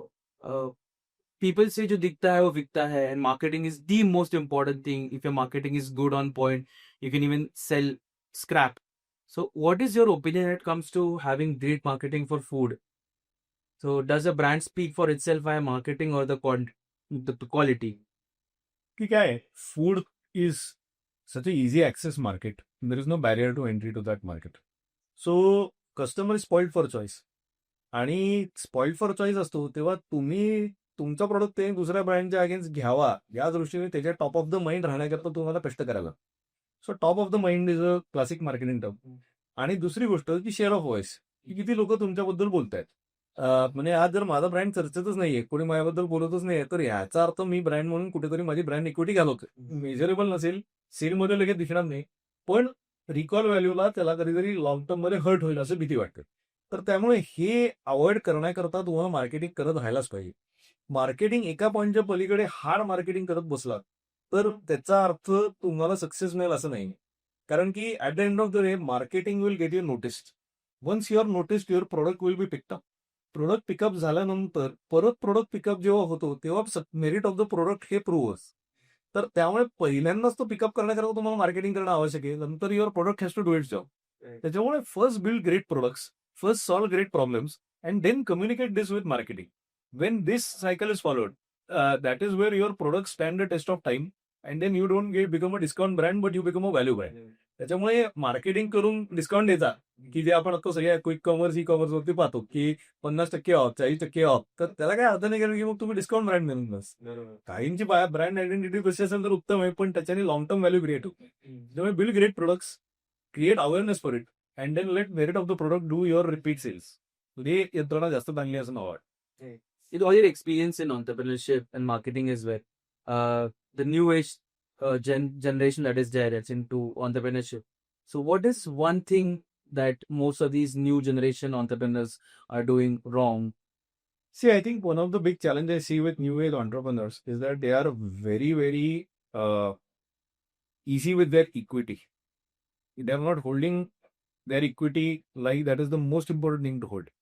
people say जो दिखता है वो बिकता है, and marketing is the most important thing. If your marketing is good on point, you can even sell scrap. So what is your opinion when it comes to having great marketing for food? So does a brand speak for itself via marketing or the quality? की काय food is such a easy access market. There is no barrier to entry to that market. So customer is spoiled for choice. आणि spoiled for choice असतो तेव्हा तुम्ही तुमचा product ते दुसऱ्या ब्रँडच्या अगेन्स्ट घ्यावा या दृष्टीने त्याच्या टॉप ऑफ द माइंड राहण्याकरता तुम्हाला कष्ट करायला. So top of the mind is a classic marketing term. आणि दुसरी गोष्ट की शेअर ऑफ व्हॉइस, की किती लोक तुमच्याबद्दल बोलतायत. म्हणजे आज जर माझा ब्रँड चर्चेतच नाहीये, कोणी माझ्याबद्दल बोलतच नाहीये, तर याचा अर्थ मी ब्रँड म्हणून कुठेतरी माझी ब्रँड इक्विटी घालवतोय. मेजरेबल नसेल, सेलमध्ये लगेच दिसणार नाही, पण रिकॉल व्हॅल्यूला त्याला कधीतरी लॉंग टर्म मध्ये हर्ट होईल असं भीती वाटते. तर त्यामुळे हे अवॉइड करण्याकरता तुम्हाला मार्केटिंग करत राहायलाच पाहिजे. मार्केटिंग एका पॉईंटच्या पलीकडे हार्ड मार्केटिंग करत बसलात, तर त्याचा अर्थ तुम्हाला सक्सेस मिळेल असं नाही. कारण की at the end of the day marketing will get you noticed. Once you're noticed your product will be picked up. Product pickup झाल्यानंतर परत प्रोडक्ट पिकअप जेव्हा होतो तेव्हा मेरिट ऑफ द प्रोडक्ट हे प्रूव्ह होतं. तर त्यामुळे पहिल्यांदाच तो पिकअप करण्याकरता तुम्हाला मार्केटिंग करणं आवश्यक आहे. नंतर your product has to do its job. त्याच्यामुळे first build great products, first solve great problems and then communicate this with marketing. When this cycle is followed, that is where your products stand the test of time, and then you don't become a discount brand, but you become a value brand. त्याच्यामुळे marketing करून discount द्यायचा, की जे आपण आता सगळ्या quick commerce, e commerce वरती पाहतो, की 50% ऑफ, 40% ऑफ, तर त्याला काय अर्थ नाही, कारण की मग तुम्ही डिस्काउंट ब्रँड म्हणून बस. काहींची ब्रँड आयडेंटिटी कशी असेल तर उत्तम आहे, पण त्याच्याने लॉंग टर्म व्हॅल्यू क्रिएट होते. त्यामुळे build great products, create awareness for it, and then let merit of the product do your repeat sales. हे यंत्रणा जास्त चांगली असं मला वाटतं. With all your experience in entrepreneurship and marketing as well, the new age generation that is there that's into entrepreneurship. So, what is one thing that most of these new generation entrepreneurs are doing wrong? See, I think one of the big challenges I see with new age entrepreneurs is that they are very, very easy with their equity. They are not holding their equity like that is the most important thing to hold.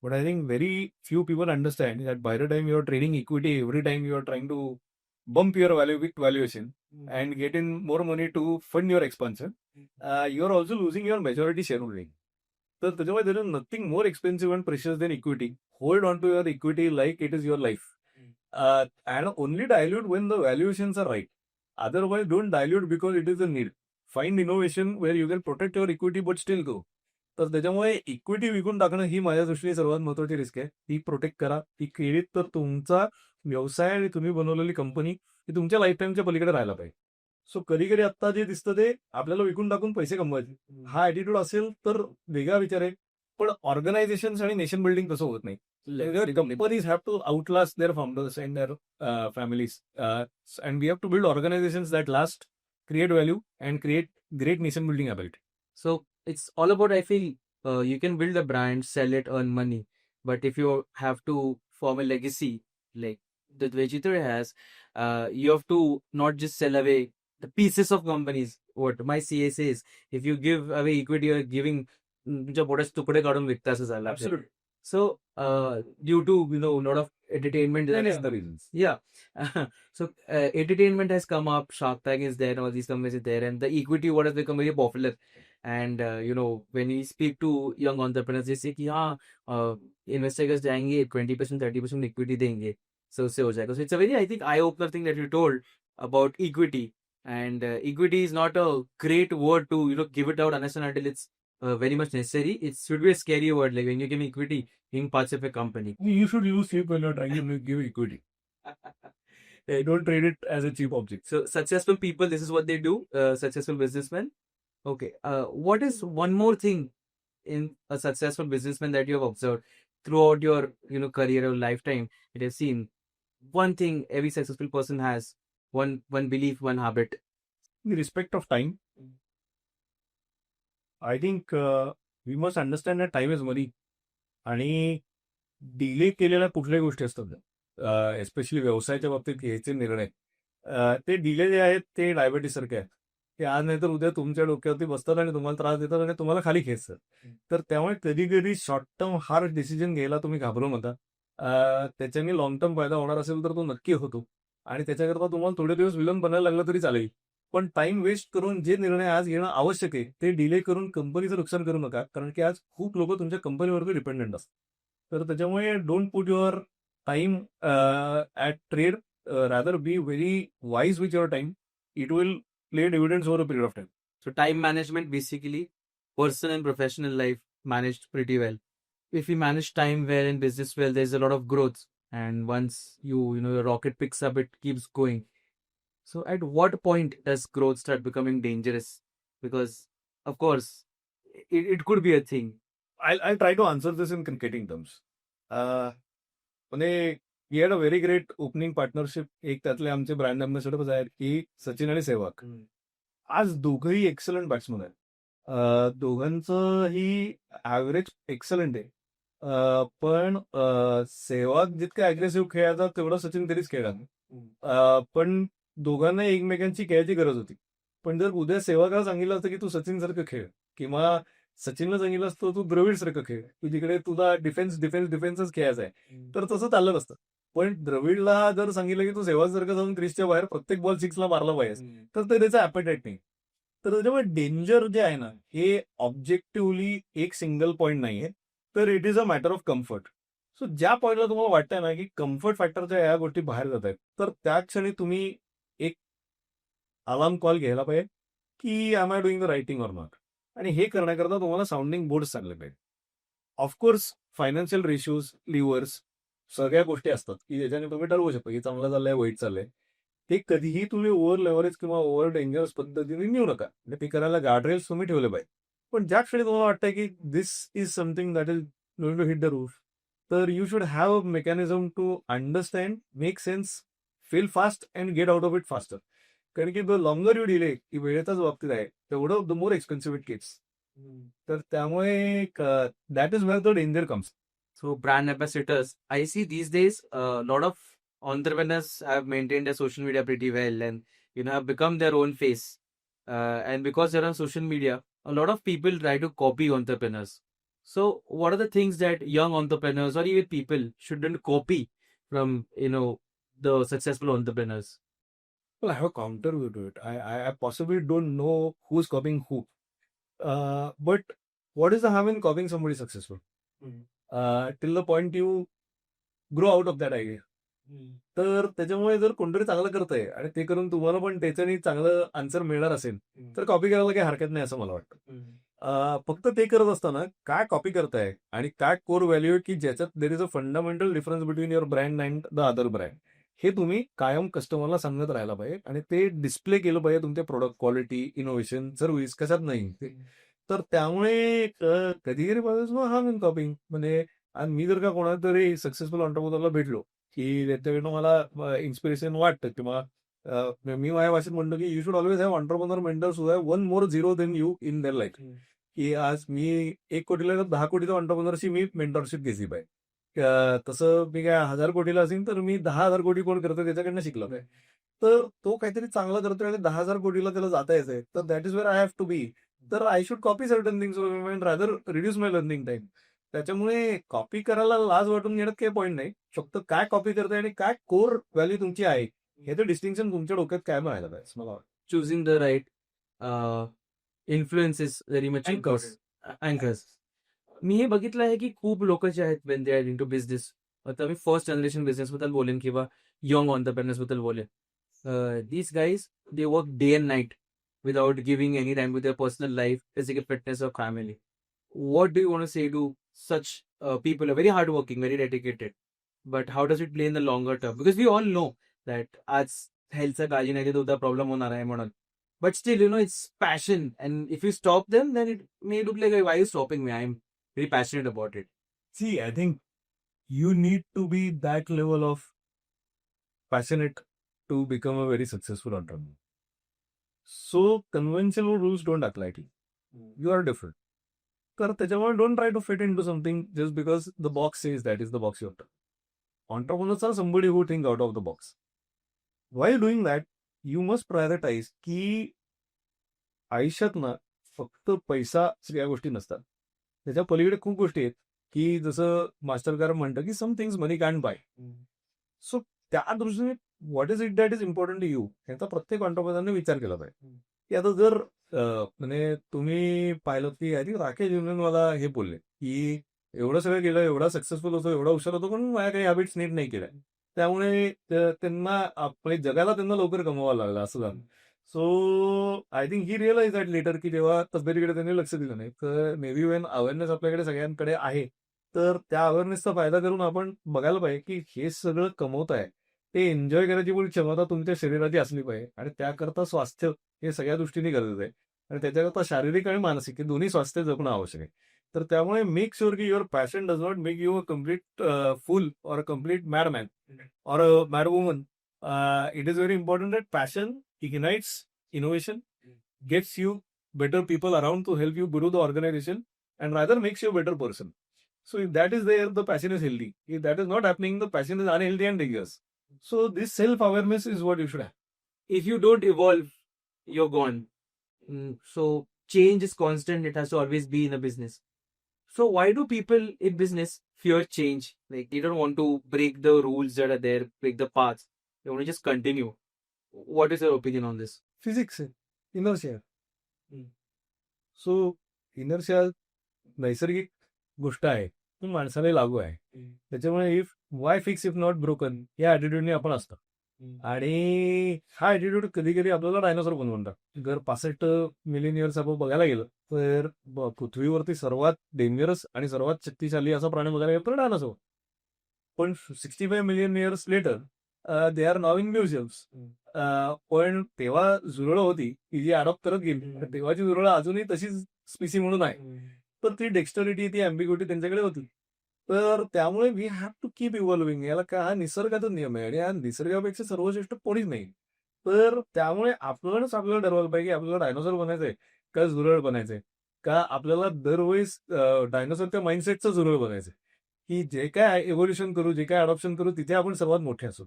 But I think very few people understand that by the time you are trading equity, every time you are trying to bump your valuation and get in more money to fund your expansion, you are also losing your majority shareholding. So there is nothing more expensive and precious than equity. Hold on to your equity like it is your life. And only dilute when the valuations are right. Otherwise, don't dilute because it is a need. Find innovation where you can protect your equity but still go. तर त्याच्यामुळे equity विकून टाकणं ही माझ्या दृष्टीने सर्वात महत्वाची risk आहे. ती प्रोटेक्ट करा, ती केलीत तर तुमचा व्यवसाय आणि तुम्ही बनवलेली कंपनी ही तुमच्या लाईफ टाईमच्या पलीकडे राहायला पाहिजे. सो कधी कधी आता जे दिसतं ते आपल्याला विकून टाकून पैसे कमवायचे, हा ॲटिट्यूड असेल तर वेगळा विचार आहे. पण ऑर्गनायझेशन आणि नेशन बिल्डिंग तसं होत नाही. Companies have to outlast their founders and their families, and we have to build organisations that last, create value and create great nation building ability. So, it's all about, I feel, you can build a brand, sell it, earn money. But if you have to form a legacy, like the Vegetator has, you have to not just sell away the pieces of companies. What my CA says, if you give away equity, you're giving तुमच्या पोटात तुकडे काढून विकता असं झालं. Absolutely. So, due to lot of entertainment, That is the reasons. yeah. So, entertainment has come up. Shark Tank is there. All these companies are there, and the equity what has become very popular. And when we speak to young entrepreneurs, they say कि हाँ investors जाएंगे 20% 30% equity देंगे, so उससे हो जाएगा. So it's a very, I think, eye opener thing that you told about equity. And equity is not a great word to give it out unless and until it's very much necessary. It should be a scary word, like when you give equity in parts of a company. You should use sleep when you're trying to give equity. Don't trade it as a cheap object. So successful people, this is what they do. Successful businessmen. Okay. What is one more thing in a successful businessman that you have observed throughout your career or lifetime that you've seen? One thing every successful person has, one belief, one habit. The respect of time. I think we must understand that time is money. आणि delay केलेल्या कुठल्याही गोष्टी असतात, especially व्यवसायाच्या बाबतीत घ्यायचे निर्णय, ते डिले जे आहेत ते डायबिटीस सारखे आहेत, की आज नाही तर उद्या तुमच्या डोक्यावरती बसतात आणि तुम्हाला त्रास देतात आणि तुम्हाला खाली खेचतात. तर त्यामुळे कधी कधी शॉर्ट टर्म हार्ड डिसिजन घ्यायला तुम्ही घाबरू नका. त्याच्याने लॉंग टर्म फायदा होणार असेल तर तो नक्की होतो, आणि त्याच्याकरता तुम्हाला थोडे दिवस विलंब बनायला लागलं तरी चालेल. पण टाइम वेस्ट करून जे निर्णय आज घेणं आवश्यक आहे ते डिले करून कंपनीचं नुकसान करू नका, कारण की आज खूप लोक तुमच्या कंपनीवरती डिपेंडेंट असतात. तर त्याच्यामुळे don't put your time at trade, rather be very wise with your time. It will play dividends over a period of time. So time management, basically, personal and professional life managed pretty well. If you manage time well and business well, there's a lot of growth. And once your rocket picks up, it keeps going. So at what point does growth start becoming dangerous? Because, of course, it could be a thing. I'll try to answer this in cricketing terms. म्हणजे we had a very great opening partnership. एक त्यातले आमचे brand अँबॅसेडर्स आहेत की सचिन आणि सेहवाग. आज दोघंही excellent batsman आहेत. दोघांचंही ॲव्हरेज एक्सलंट आहे. पण सेहवाग जितकं अग्रेसिव्ह खेळायचा तेवढं सचिन कधीच खेळला नाही. पण दोघांना एकमेकांची खेळायची गरज होती. पण जर उद्या सेहवागला सांगितलं असतं की तू सचिनसारखं खेळ, किंवा सचिनला सांगितलं असतं तू द्रविडसारखं खेळ, की जिकडे तुला डिफेन्सच खेळायचा आहे, तर तसं चाललं नसतं. पण द्रविडला जर सांगितलं की तू सेहवागसारखं जाऊन क्रिसच्या बाहेर प्रत्येक बॉल सिक्सला मारला पाहिजे, तर ते त्याचं ॲपेटाईट नाही. तर त्याच्यामुळे डेंजर जे आहे ना, हे ऑब्जेक्टिव्हली एक सिंगल पॉईंट नाहीये, तर it is a matter of comfort. So ज्या पॉईंटला तुम्हाला वाटतंय ना की कम्फर्ट फॅक्टरच्या या गोष्टी बाहेर जात आहेत, तर त्या क्षणी तुम्ही एक अलार्म कॉल घ्यायला पाहिजे की I I doing the right thing or not. आणि हे करण्याकरता तुम्हाला साऊंडिंग बोर्ड चांगले पाहिजे. ऑफकोर्स फायनान्शियल रेशिओज, लिव्हर्स, सगळ्या गोष्टी असतात की ज्याच्याने तुम्ही ठरवू शकता की चांगलं चाललंय वाईट चाललंय. ते कधीही तुम्ही ओव्हर लेव्हरेज किंवा ओव्हर डेंजरस पद्धतीने नेऊ नका. म्हणजे ते करायला गार्डरेल्स तुम्ही ठेवले पाहिजे. पण ज्या क्षणी तुम्हाला वाटतंय की this is something that is going to hit the roof, तर you should have a mechanism to understand, make sense, feel fast and get out of it faster. कारण की द लॉंगर यू डिले, की वेळेच्याच बाबतीत आहे, तेवढं the more expensive it gets. तर त्यामुळे that is where the danger comes. So brand ambassadors, I see these days a lot of entrepreneurs have maintained their social media pretty well, and have become their own face. And because they're on social media, a lot of people try to copy entrepreneurs. So what are the things that young entrepreneurs or even people shouldn't copy from the successful entrepreneurs? Well, I have a counter view to it. I possibly don't know who's copying who. But what is the harm in copying somebody successful? Till the point you grow out of that idea. तर त्याच्यामुळे जर कोणतरी चांगलं करतंय आणि ते करून तुम्हाला पण त्याच्याने चांगलं आन्सर मिळणार असेल, तर कॉपी करायला काही हरकत नाही असं मला वाटतं. फक्त ते करत असताना काय कॉपी करताय आणि काय कोर व्हॅल्यू आहे की ज्याच्यात देर is a fundamental difference between your brand and the other brand, हे तुम्ही कायम कस्टमरला सांगत राहायला पाहिजे आणि ते डिस्प्ले केलं पाहिजे तुमच्या प्रोडक्ट क्वालिटी, इनोव्हेशन, सर्व्हिस कशात नाही. तर त्यामुळे कधी कधी हा मीन कॉपिंग म्हणजे, आणि मी जर का कोणाला तरी सक्सेसफुल ऑन्टरप्रेन्योरला भेटलो की त्याच्याकडनं मला इन्स्पिरेशन वाटतं, किंवा मी माझ्या भाषेत म्हणतो की you should always have entrepreneur mentors who have one more zero than you in their life. की आज मी 1 कोटीला 10 कोटीचा ऑन्टरप्रेन्योरशी मी मेंटरशिप घेतली पाहिजे. तसं मी काय 1000 कोटीला असेल तर मी 10,000 कोटी कोण करतो त्याच्याकडनं शिकलो पाहिजे. तर तो काहीतरी चांगला करतोय आणि 10,000 कोटीला त्याला जाता येतंय, तर that is where I have to be. तर I should copy certain things rather reduce my learning time. त्याच्यामुळे कॉपी करायला लाज वाटून घेण्यात काही पॉईंट नाही. फक्त काय कॉपी करताय आणि काय कोर व्हॅल्यू तुमची आहे, हे तर डिस्टिंक्शन तुमच्या डोक्यात कायम राहायला पाहिजे मला वाटतं. Choosing the right influence is very much Anchors. Anchors. मी हे बघितलं आहे की खूप लोक जे आहेत when they are into business, आता मी फर्स्ट जनरेशन बिझनेस बद्दल बोलेन किंवा यंग ऑन्टरप्रेनर्स बद्दल बोलेन. These guys they work day and night without giving any time to their personal life, physical fitness of family. What do you want to say to such people, are very hardworking, very dedicated, but how does it play in the longer term? Because we all know that आज हेल्थचा काळजी नाही तर उद्या problem होणार आहे म्हणून. But still, it's passion. And if you stop them, then it may look like, why are you stopping me? I'm very passionate about it. See, I think you need to be that level of passionate to become a very successful entrepreneur. So conventional rules don't apply to you. You are different. तर त्याच्यामुळे don't try to fit into something just because the box says that is the box your turn. Entrepreneurs are somebody who think out of the box. While doing that, you must prioritize की आयुष्यात ना फक्त पैसा सगळ्या गोष्टी नसतात, त्याच्या पलीकडे खूप गोष्टी आहेत की जसं मास्टरकार म्हणतं की some things money can buy. So त्या दृष्टीने what is it that is important to you, याचा प्रत्येक ऑन्टरप्रेन्योरने विचार केला पाहिजे. की आता जर म्हणजे तुम्ही पाहिलं की आय थिंक राकेश युनियनवाला हे बोलले की एवढं सगळं केलं, एवढा सक्सेसफुल होतो, एवढा हुशार होतो, पण माझ्या काही हॅबिट्स नीट नाही केल्या, त्यामुळे त्यांना आपल्या जगाला त्यांना लवकर कमवावं लागलं असं झालं. So I think he realise that later की जेव्हा तब्येतीकडे त्यांनी लक्ष दिलं नाही, तर मे बी वेन अवेअरनेस आपल्याकडे सगळ्यांकडे आहे, तर त्या अवेअरनेसचा फायदा करून आपण बघायला पाहिजे की हे सगळं कमवत आहे ते एन्जॉय करायची पण क्षमता तुमच्या शरीराची असली पाहिजे. आणि त्याकरता स्वास्थ्य हे सगळ्या दृष्टीने गरजेचं आहे, आणि त्याच्याकरता शारीरिक आणि मानसिक हे दोन्ही स्वास्थ्य जपणं आवश्यक आहे. तर त्यामुळे मेक शुअर की your passion does not make you a complete fool or a complete madman or a mad woman. It is very important that passion ignites innovation, gets you better people around to help you grow the organization, and rather makes you a better person. So if that is there, the passion is healthy. If that is not happening, the passion is unhealthy and dangerous. So this self-awareness is what you should have. If you don't evolve, you're gone. So change is constant. It has to always be in a business. So why do people in business fear change? Like they don't want to break the rules that are there, break the paths. They want to just continue. What is your opinion on this? Physics आहे, inertia. So inertia नैसर्गिक गोष्ट आहे, ती माणसाला लागू आहे. त्याच्यामुळे if y fix if not broken या ऍटिट्यूडने आपण असतो. आणि हा ऍटिट्यूड कधी कधी आपल्याला डायनोसॉर बनवून जर 65 मिलियन इयर्स आपण बघायला गेलं तर पृथ्वीवरती सर्वात डेंजरस आणि सर्वात शक्तिशाली असा प्राणी बघायला गेलो तर डायनोसॉर. पण 65 million years later they are now in museums. पण तेव्हा झुरळं होती की जी अडॉप्ट करत गेली, तर तेव्हाची झुरळं अजूनही तशीच स्पीसी म्हणून आहे. तर ती डेक्स्टरिटी ती अँबिग्युटी त्यांच्याकडे होती. तर त्यामुळे we have to keep evolving. याला का हा निसर्गाचा नियम आहे आणि या निसर्गापेक्षा सर्वश्रेष्ठ कोणीच नाही. तर त्यामुळे आपणच आपल्याला ठरवायला पाहिजे की आपल्याला डायनोसॉर बनायचंय का झुरळ बनायचंय, का आपल्याला दरवेळेस डायनोसॉरच्या माइंडसेटचं झुरळ बनायचंय, की जे काय एव्होल्युशन करू, जे काय अडॉप्शन करू, तिथे आपण सर्वात मोठे असू.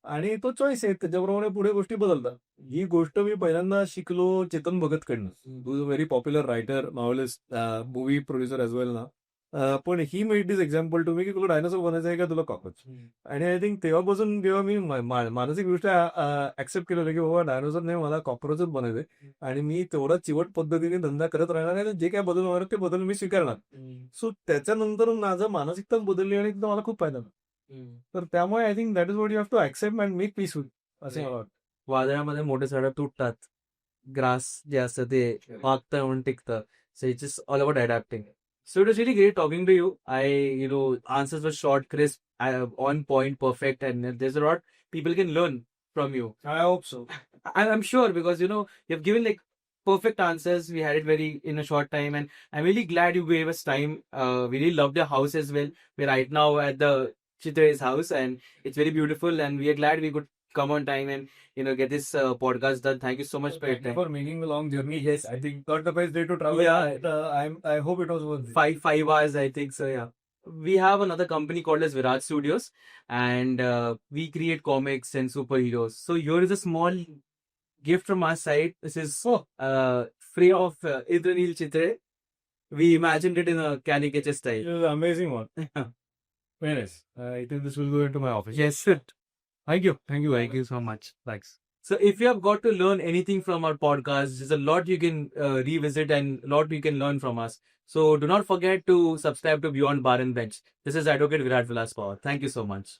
आणि तो चॉईस आहे, त्याच्याप्रमाणे पुढे गोष्टी बदलतात. ही गोष्ट मी पहिल्यांदा शिकलो चेतन भगतकडनं. Who is a very popular writer, novelist, movie producer as well ना. पण he made this example to me की तुला डायनोसॉर बनायचं आहे का तुला कॉकरोच. आणि आय थिंक तेव्हापासून जेव्हा मी मानसिक दृष्ट्या ऍक्सेप्ट केलं की बाबा डायनोसॉर नाही, मला कॉकरोचच बनायचंय आणि मी तेवढा चिवट पद्धतीने धंदा करत राहणार आहे. जे काय बदल होणार ते बदल मी स्वीकारणार. सो त्याच्यानंतर माझं मानसिकता बदलली आणि मला खूप फायदा झाला. तर त्यामुळे I think that is what you have to accept and make peaceful असं मला वाटतं. वादळामध्ये मोठे झाडं तुटतात. ग्रास जे असतं ते वागतं म्हणून टिकतं. So it's just all about adapting. So it was really great talking to you. Answers were short, crisp, on point, perfect, and there's a lot people can learn from you. I hope so. I'm sure because you've given like perfect answers. We had it very in a short time, and I'm really glad you gave us time. We really loved the house as well. We're right now at the Chitre's house, and it's very beautiful. And we are glad we could come on time and get this podcast done. Thank you so much for your Thank you time. for making the long journey. Yes. I think not the best day to travel. Yeah. But, I hope it was worth it. 5 hours, I think so. Yeah. We have another company called as Viraj Studios, and we create comics and superheroes. So here is a small gift from our side. This is free of Indranil Chitre. We imagined it in a caricature style. It was an amazing one. Very nice. I think this will go into my office. Yes. Thank you. Thank you so much. Thanks. So if you have got to learn anything from our podcast, there's a lot you can revisit and a lot you can learn from us. So do not forget to subscribe to Beyond Bar and Bench. This is Advocate Virat Vilas Pawar. Thank you so much.